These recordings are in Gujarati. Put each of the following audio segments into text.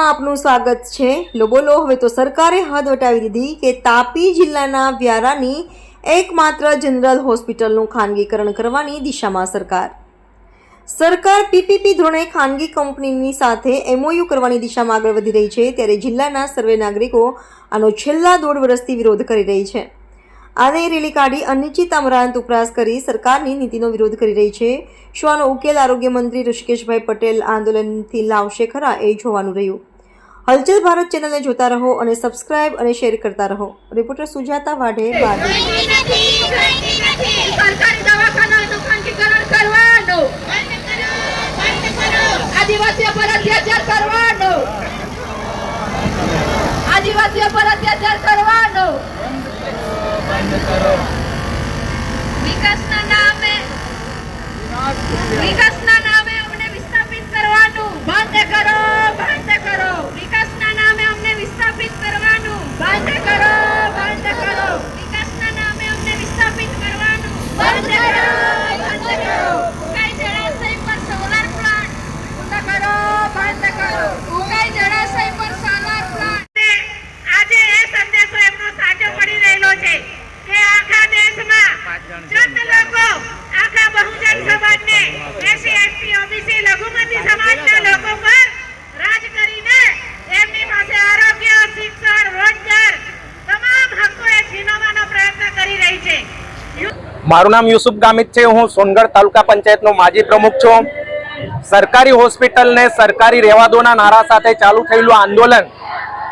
માં આપનું સ્વાગત છે। લો બોલો હવે તો સરકારે હદ વટાવી દીધી કે તાપી જિલ્લાના વ્યારાની એકમાત્ર જનરલ હોસ્પિટલનું ખાનગીકરણ કરવાની દિશામાં સરકાર પીપીપી ધોરણે ખાનગી કંપનીની સાથે એમઓયુ કરવાની દિશામાં આગળ વધી રહી છે। ત્યારે જિલ્લાના સર્વે નાગરિકો આનો છેલ્લા 1.5 વર્ષથી વિરોધ કરી રહી છે। આને રેલી કાઢી અનિશ્ચિત અમરાંત ઉપરાસ કરી સરકારની નીતિનો વિરોધ કરી રહી છે। શું આનો ઉકેલ આરોગ્ય મંત્રી ઋષિકેશભાઈ પટેલ આંદોલનથી લાવશે ખરા એ જોવાનું રહ્યું। હલચલ ભારત ચેનલને જોતા રહો અને સબસ્ક્રાઇબ અને શેર કરતા રહો। રિપોર્ટર સુજાતા વાઢે આદિવાસીઓ પર અત્યાચાર કરવાનો વિકાસના નામે અમને વિસ્થાપિત કરવાનું બંધ કરો। વિકાસના નામે અમને વિસ્થાપિત કરવાનું બંધ કરો। વિકાસના નામે અમને વિસ્થાપિત કરવાનું બંધ કરો। ઉકાઈ જળાશય પર સોલાર પ્લાન્ટ બંધ કરો। ઉકાઈ જળાશય પર સોલાર પ્લાન્ટ આજે એ સંદેશો એમનો સાચો પડી રહેલો છે કે આખા દેશમાં ચંદ લોકો આખા બહુજન સમાજને એસસી એસટી ઓબીસી લઘુમતી સમાજના લોકો પર રાજ કરીને એમની પાસે આરોગ્ય શિક્ષણ રોજગાર તમામ હકોને છીનવવાનો પ્રયત્ન કરી રહી છે। મારું નામ યુસુફ ગામિત છે। હું સોનગઢ તાલુકા પંચાયતનો માજી પ્રમુખ છું। સરકારી હોસ્પિટલને સરકારી રહેવા દોના નારા સાથે ચાલુ થયેલું આંદોલન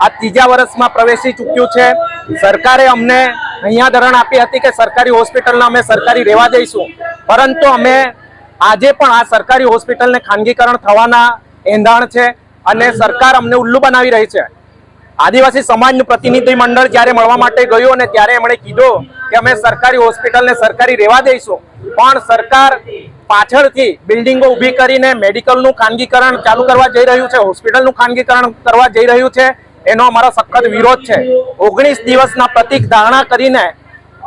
આ 3જા વર્ષમાં પ્રવેશી ચૂક્યું છે। સરકારે અમને અહીંયા ધરણ આપી હતી કે સરકારી હોસ્પિટલને અમે સરકારી રહેવા દઈશું, પરંતુ અમે આજે પણ આ સરકારી હોસ્પિટલને ખાનગીકરણ થવાના એંધાણ છે અને સરકાર અમને ઉલ્લુ બનાવી રહી છે। આદિવાસી સમાજનું પ્રતિનિધિ મંડળ જ્યારે મળવા માટે ગયું અને ત્યારે એમણે કીધું કે અમે સરકારી હોસ્પિટલને સરકારી રહેવા દઈશું, પણ સરકાર પાછળથી બિલ્ડિંગો ઊભી કરીને મેડિકલનું ખાનગીકરણ ચાલુ કરવા જઈ રહ્યું છે, હોસ્પિટલનું ખાનગીકરણ કરવા જઈ રહ્યું છે। એનો અમારો સખત વિરોધ છે। 19 દિવસના પ્રતિક ધારણા કરીને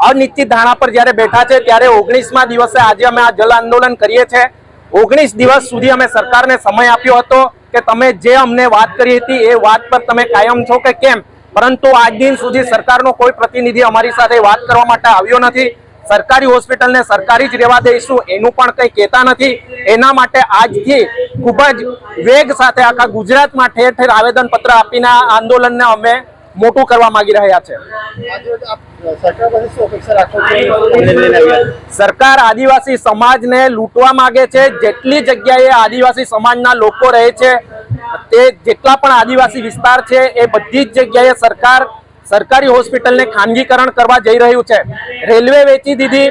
અનિશ્ચિત ધારણા પર જ્યારે બેઠા છે ત્યારે 19મા દિવસે આજે અમે આ જલ આંદોલન કરીએ છીએ। 19 દિવસ સુધી અમે સરકારને સમય આપ્યો હતો કે તમે જે અમને વાત કરી હતી એ વાત પર તમે કાયમ છો કે કેમ, પરંતુ આજ દિન સુધી સરકારનો કોઈ પ્રતિનિધિ અમારી સાથે વાત કરવા માટે આવ્યો નથી। સરકારી હોસ્પિટલને સરકારી જ રહેવા દઈશું એનું પણ કંઈ કહેતા નથી। એના માટે આજથી ખૂબ જ વેગ સાથે આખા ગુજરાતમાં ઠેર ઠેર આવેદનપત્ર આપીને આ આંદોલનને અમે મોટું કરવા માંગી રહ્યા છે। સરકાર આદિવાસી સમાજને લૂંટવા માંગે છે। જેટલી જગ્યાએ આદિવાસી સમાજના લોકો રહે છે, તે જેટલા પણ આદિવાસી વિસ્તાર છે એ બધી જ જગ્યાએ સરકાર સરકારી હોસ્પિટલને ખાનગીકરણ કરવા જઈ રહ્યું છે। રેલવે વેચી દીધી,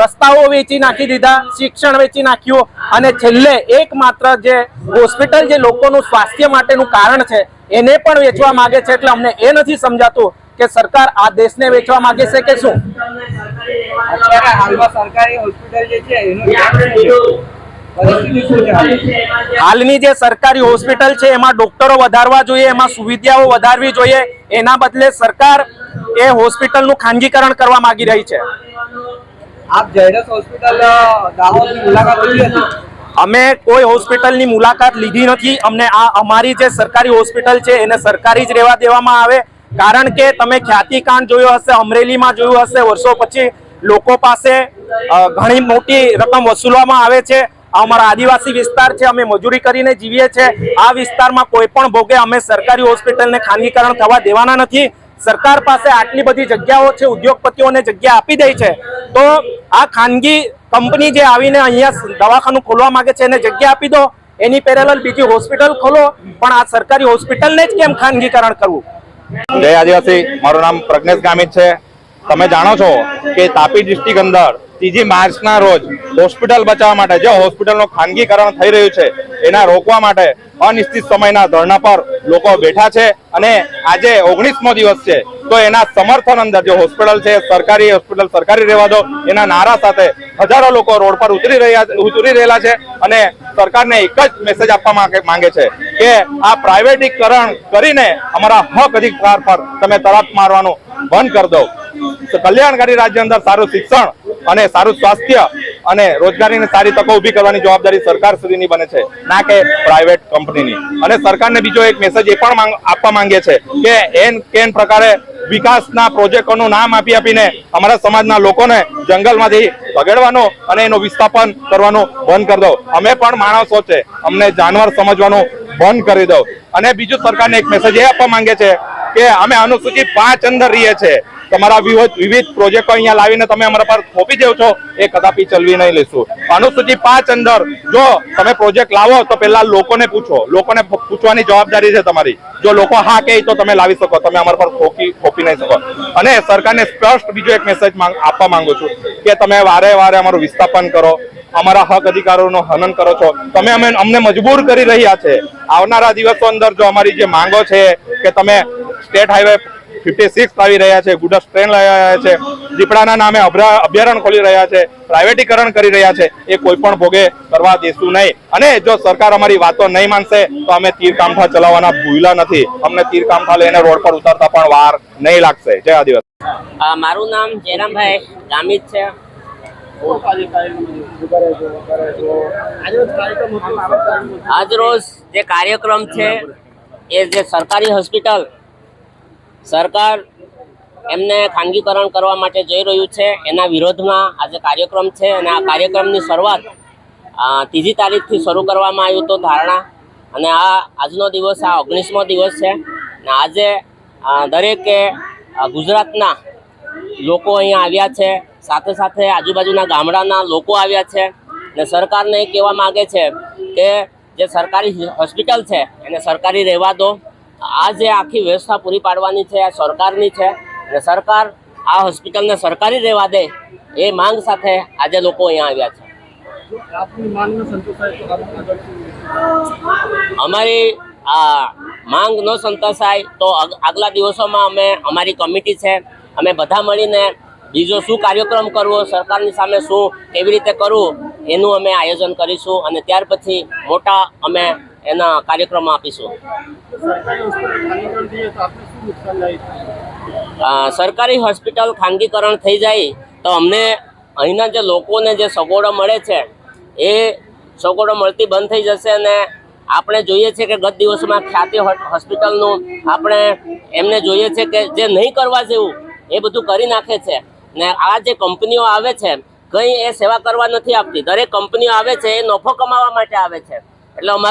રસ્તાઓ વેચી નાખી દીધા, શિક્ષણ વેચી નાખ્યું અને છેલ્લે એકમાત્ર જે હોસ્પિટલ જે લોકોનું સ્વાસ્થ્ય માટેનું કારણ છે એને પણ વેચવા માંગે છે। એટલે અમને એ નથી સમજાતું કે સરકાર આ દેશને વેચવા માંગે છે કે શું। અત્યારે હાલમાં સરકારી હોસ્પિટલ જે છે હાલની જે સરકારી હોસ્પિટલ છે એમાં ડોક્ટરો વધારવા જોઈએ, એમાં સુવિધાઓ વધારવી જોઈએ, એના બદલે સરકાર એ હોસ્પિટલનું ખાનગીકરણ કરવા માંગી રહી છે। આપ ઝાયડસ હોસ્પિટલ દાહોદની મુલાકાત લીધી હતી? અમે કોઈ હોસ્પિટલની મુલાકાત લીધી નથી। અમને આ અમારી જે સરકારી હોસ્પિટલ છે એને સરકારી જ રહેવા દેવામાં આવે, કારણ કે તમે ખ્યાતિકાંડ જોયો હશે, અમરેલીમાં જોયું હશે, વર્ષો પછી લોકો પાસે ઘણી મોટી રકમ વસૂલવામાં આવે છે। અમારા આદિવાસી વિસ્તાર છે, અમે મજૂરી કરીને જીવીએ છીએ। આ વિસ્તારમાં કોઈ પણ ભોગે અમે સરકારી હોસ્પિટલને ખાનગીકરણ થવા દેવાના નથી। સરકાર પાસે આટલી બધી જગ્યાઓ છે, ઉદ્યોગપતિઓને જગ્યા આપી દે છે, તો આ ખાનગી કંપની જે આવીને અહીંયા દવાખાનું ખોલવા માંગે છે એને જગ્યા આપી દો, એની પેરેલલ બીજી હોસ્પિટલ ખોલો, પણ આ સરકારી હોસ્પિટલને જ કેમ ખાનગીકરણ કરવું। જય આદિવાસી, મારું નામ પ્રજ્ઞેશ ગામિત છે। તમે જાણો છો કે તાપી ડિસ્ટ્રિક્ટ અંદર 3 માર્ચના રોજ હોસ્પિટલ બચાવવા માટે જે હોસ્પિટલનું ખાનગીકરણ થઈ રહ્યું છે એના રોકવા માટે અનિશ્ચિત સમયના ધરણા પર લોકો બેઠા છે અને આજે 19મો દિવસ છે, તો એના સમર્થન અંદર જે હોસ્પિટલ છે સરકારી હોસ્પિટલ સરકારી રહેવા દો એના નારા સાથે હજારો લોકો રોડ પર ઉતરી રહેલા છે અને સરકારને એક જ મેસેજ આપવા માંગે છે કે આ પ્રાઇવેટીકરણ કરીને અમારા હક અધિકાર પર તમે તરફ મારવાનું બંધ કરી દો। કલ્યાણકારી રાજ્ય અંદર સારું શિક્ષણ અને સારું સ્વાસ્થ્ય અને રોજગારીની સારી તકો ઊભી કરવાની જવાબદારી સરકાર સુધીની બને છે, ના કે પ્રાઇવેટ કંપનીની. અને સરકારને બીજો એક મેસેજ એ પણ આપવા માંગે છે કે કેન પ્રકારે વિકાસના પ્રોજેક્ટોનું નામ આપીને અમારા સમાજના લોકોને જંગલમાંથી ભગાડવાનું અને એનું વિસ્થાપન કરવાનું બંધ કરી દો. અમે પણ માણસો છે, અમને જાનવર સમજવાનું બંધ કરી દો. અને બીજું સરકારને એક મેસેજ એ આપવા માંગે છે કે અમે અનુસૂચિ 5 અંદર રહીએ છીએ, તમારા વિવિધ પ્રોજેક્ટો અહીંયા લાવીને તમે અમારા પર થોપી દેવ છો, એ કદાપી ચલવી નહીં લેશું. અનુસૂચિ 5 અંદર જો તમે પ્રોજેક્ટ લાવો તો પહેલા લોકોને પૂછો, લોકોને પૂછવાની જવાબદારી છે તમારી. જો લોકો હા કહે તો તમે લાવી શકો, તમે અમારા પર થોપી નહીં શકો. અને સરકારને સ્પષ્ટ બીજો એક મેસેજ આપવા માંગુ છું કે તમે વારે વારે અમારું વિસ્થાપન કરો, અમારા હક અધિકારોનું હનન કરો છો, તમે અમને મજબૂર કરી રહ્યા છે. આવનારા દિવસો અંદર જો અમારી જે માંગો છે કે તમે સ્ટેટ હાઈવે 56 લાવી રહ્યા છે, ગુડસ ટ્રેન લાવી રહ્યા છે, દીપડાના નામે અભયારણ્ય ખોલી રહ્યા છે, પ્રાઇવેટીકરણ કરી રહ્યા છે, એ કોઈ પણ ભોગે કરવા દેશું નહીં. અને જો સરકાર અમારી વાતો નહીં માનશે તો અમે તીર કામઠા ચલાવવાના ભૂલા નથી. અમને તીર કામઠા લઈને રોડ પર ઉતરતા પણ વાર નહીં લાગશે. જય આદિવાસી. મારું નામ જયરામભાઈ ગામિત છે. આજરોજ જે કાર્યક્રમ છે એ જે સરકારી હોસ્પિટલ સરકાર એમને ખાનગીકરણ કરવા માટે જઈ રહ્યું છે એના વિરોધમાં આજે કાર્યક્રમ છે. અને આ કાર્યક્રમની શરૂઆત 3જી તારીખથી શરૂ કરવામાં આવ્યું હતું ધારણા. અને આજનો દિવસ આ 19મો દિવસ છે. અને આજે દરેકે ગુજરાતના લોકો અહીંયા આવ્યા છે, સાથે સાથે આજુબાજુના ગામડાના લોકો આવ્યા છે. અને સરકારને એ કહેવા માગે છે કે જે સરકારી હોસ્પિટલ છે એને સરકારી રહેવા દો. આ જે આખી વ્યવસ્થા પૂરી પાડવાની છે આ સરકારની છે, અને સરકાર આ હોસ્પિટલને સરકારી રહેવા દે એ માંગ સાથે આજે લોકો અહીંયા આવ્યા છે. અમારી આ માંગ ન સંતોષાય તો આગલા દિવસોમાં અમે અમારી કમિટી છે, અમે બધા મળીને બીજો શું કાર્યક્રમ કરવો, સરકારની સામે શું કેવી રીતે કરવું એનું અમે આયોજન કરીશું. અને ત્યાર પછી મોટા અમે એના કાર્યક્રમો આપીશું. સરકારી હોસ્પિટલ ખાનગીકરણ થઈ જાય તો અમને અહીંના જે લોકોને જે સગવડો મળે છે એ સગવડો મળતી બંધ થઈ જશે. અને આપણે જોઈએ છે કે ગત દિવસોમાં ખ્યાતિ હોસ્પિટલનું આપણે એમને જોઈએ છે કે જે નહીં કરવા જેવું એ બધું કરી નાખે છે. ને આ જે કંપનીઓ આવે છે કંઈ એ સેવા કરવા નથી આપતી. દરેક કંપનીઓ આવે છે એ નફો કમાવા માટે આવે છે. એટલે અમારું